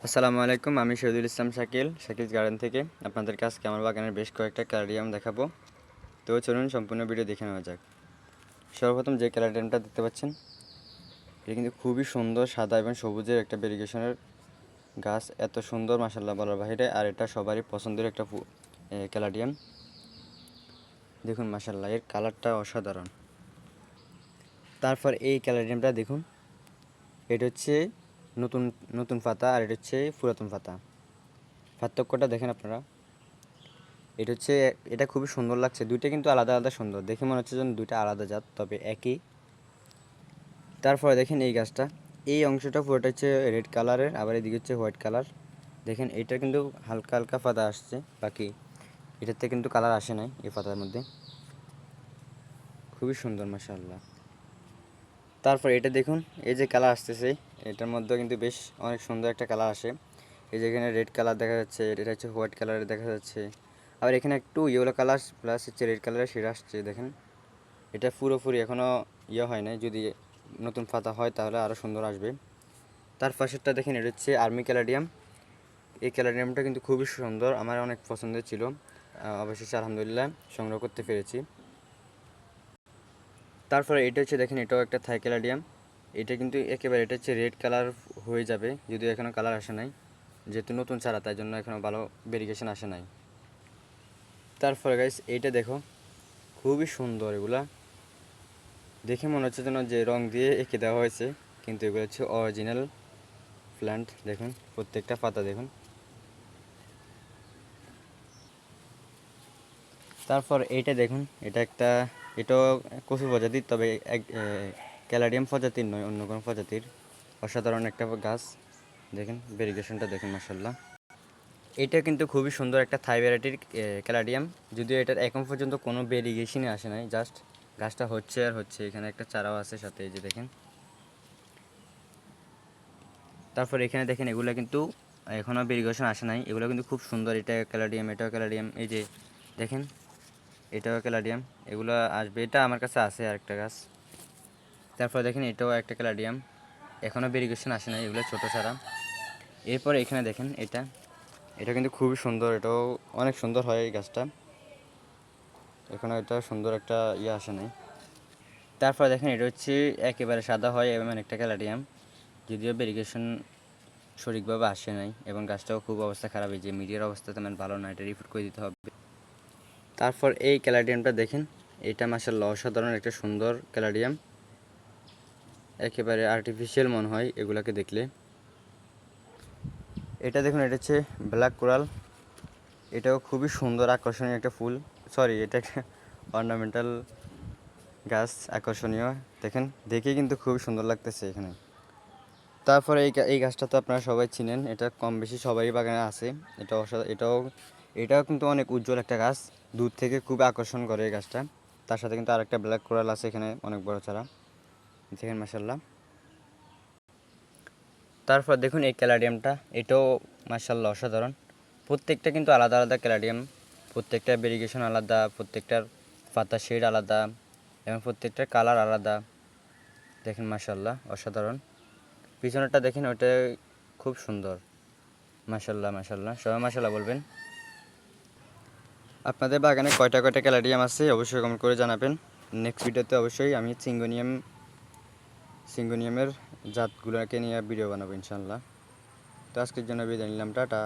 আসসালামু আলাইকুম, আমি শহীদুল ইসলাম শাকিল গার্ডেন থেকে আপনাদেরকে আজকে আমার বাগানের বেশ কয়েকটা ক্যালারিয়াম দেখাবো। তো চলুন সম্পূর্ণ ভিডিও দেখে নেওয়া যাক। সর্বপ্রথম যে ক্যালারিয়ামটা দেখতে পাচ্ছেন, এটা কিন্তু খুবই সুন্দর সাদা এবং সবুজের একটা ভেরিগেশনের গাছ। এত সুন্দর মাশাআল্লাহ বলার বাইরে, আর এটা সবারই পছন্দের একটা ক্যালারিয়াম। দেখুন মাশাআল্লাহ, এর কালারটা অসাধারণ। তারপর এই ক্যালারিয়ামটা দেখুন, এটা হচ্ছে নতুন নতুন পাতা, আর এটা হচ্ছে পুরাতন পাতা। পার্থক্যটা দেখেন আপনারা। এটা খুবই সুন্দর লাগছে। দুইটা কিন্তু আলাদা আলাদা সুন্দর, দেখে মনে হচ্ছে যেন দুইটা আলাদা জাত, তবে একই। তারপরে দেখেন এই গাছটা, এই অংশটা পুরোটা হচ্ছে রেড কালারের, আবার এদিকে হচ্ছে হোয়াইট কালার। দেখেন এইটা কিন্তু হালকা হালকা পাতা আসছে, বাকি এটাতে কিন্তু কালার আসে নাই এই পাতার মধ্যে। খুবই সুন্দর মাশাআল্লাহ। তারপর এটা দেখুন, এই যে কালার আসতেছে, এটার মধ্যে কিন্তু বেশ অনেক সুন্দর একটা কালার আসে। এই যে এখানে রেড কালার দেখা যাচ্ছে, এটা হচ্ছে হোয়াইট কালারের দেখা যাচ্ছে, আবার এখানে একটু ইয়েলো কালার প্লাস হচ্ছে রেড কালারের শেড আসছে। দেখেন এটা পুরোপুরি এখনও হয় নাই, যদি নতুন পাতা হয় তাহলে আরও সুন্দর আসবে। তার পাশেরটা দেখেন, এটা হচ্ছে আর্মি ক্যালাডিয়াম। এই ক্যালাডিয়ামটা কিন্তু খুবই সুন্দর, আমার অনেক পছন্দের ছিল। অবশেষে আলহামদুলিল্লাহ সংগ্রহ করতে পেরেছি। তারপরে এটা হচ্ছে দেখেন, এটাও একটা থাই ক্যালাডিয়াম। এটা কিন্তু একেবারে এটা হচ্ছে রেড কালার হয়ে যাবে, যদিও এখনও কালার আসে নাই, যেহেতু নতুন চারা তাই জন্য এখনও ভালো ভেরিগেশন আসে নাই। তারপরে গাইস এইটা দেখো, খুবই সুন্দর। এগুলা দেখে মনে হচ্ছে যেন যে রং দিয়ে এঁকে দেওয়া হয়েছে, কিন্তু এগুলো হচ্ছে অরিজিনাল প্ল্যান্ট। দেখুন প্রত্যেকটা পাতা দেখুন। তারপর এইটা দেখুন, এটাও কচু প্রজাতির, তবে এক ক্যালাডিয়াম প্রজাতির নয়, অন্য কোনো প্রজাতির। অসাধারণ একটা গাছ। দেখেন ভেরিগেশনটা দেখুন মাশাআল্লাহ। এটা কিন্তু খুবই সুন্দর একটা থাই ভ্যারাইটির ক্যালাডিয়াম, যদিও এটার এখন পর্যন্ত কোনো ভেরিগেশনই আসে নাই, জাস্ট গাছটা হচ্ছে আর হচ্ছে। এখানে একটা চারাও আছে সাথে, এই যে দেখেন। তারপর এখানে দেখেন, এগুলো কিন্তু এখনও ভেরিগেশন আসে নাই, এগুলো কিন্তু খুব সুন্দর। এটা ক্যালাডিয়াম, এটাও ক্যালাডিয়াম, এই যে দেখেন এটাও ক্যালাডিয়াম। এগুলো আসবে, এটা আমার কাছে আছে আরেকটা গাছ। তারপর দেখেন এটাও একটা ক্যালাডিয়াম, এখনও ভেরিগেশন আসে নাই, এগুলো ছোটো ছাড়া। এরপরে এখানে দেখেন এটা কিন্তু খুবই সুন্দর, এটাও অনেক সুন্দর হয় এই গাছটা। এখনও এটা সুন্দর একটা আসে নাই। তারপর দেখেন এটা হচ্ছে একেবারে সাদা হয় এমন একটা ক্যালাডিয়াম, যদিও ভেরিগেশন সঠিকভাবে আসে নাই, এবং গাছটাও খুব অবস্থা খারাপ। এই যে মিডিয়ার অবস্থা তেমন ভালো না, এটা রিপোর্ট করে দিতে হবে। তারপর এই ক্যালাডিয়ামটা দেখেন, এটা মাশাআল্লাহ অসাধারণ একটা সুন্দর ক্যালাডিয়াম, একেবারে আর্টিফিশিয়াল মনে হয় এগুলাকে দেখলে। এটা দেখুন, এটা হচ্ছে ব্ল্যাক কোরাল। এটাও খুবই সুন্দর আকর্ষণীয় একটা ফুল, সরি এটা একটা অর্নামেন্টাল গাছ, আকর্ষণীয়। দেখেন দেখে কিন্তু খুবই সুন্দর লাগতেছে এখানে। তারপরে এই গাছটা তো আপনারা সবাই চিনেন, এটা কম বেশি সবারই বাগানে আছে। এটাও কিন্তু অনেক উজ্জ্বল একটা গাছ, দূর থেকে খুব আকর্ষণ করে এই গাছটা। তার সাথে কিন্তু আরেকটা ব্ল্যাক কোরাল আছে এখানে, অনেক বড় চারা। দেখেন মাশাআল্লাহ। তারপর দেখুন এই ক্যালাডিয়ামটা, এটাও মাশাআল্লাহ অসাধারণ। প্রত্যেকটা কিন্তু আলাদা আলাদা ক্যালাডিয়াম, প্রত্যেকটা ভেরিগেশন আলাদা, প্রত্যেকটার পাতা শেড আলাদা, এবং প্রত্যেকটার কালার আলাদা। দেখেন মাশাআল্লাহ অসাধারণ। পিছনেরটা দেখেন, ওটা খুব সুন্দর। মাশাআল্লাহ মাশাআল্লাহ, সবাই মাশাআল্লাহ বলবেন। আপনাদের বাগানে কয়টা কয়টা ক্যালাডিয়াম আছে অবশ্যই কমেন্ট করে জানাবেন। নেক্সট ভিডিওতে অবশ্যই আমি সিঙ্গোনিয়ামের জাতগুলোকে নিয়ে ভিডিও বানাবো ইনশাআল্লাহ। তো আজকের জন্য বিদায় নিলাম, টাটা।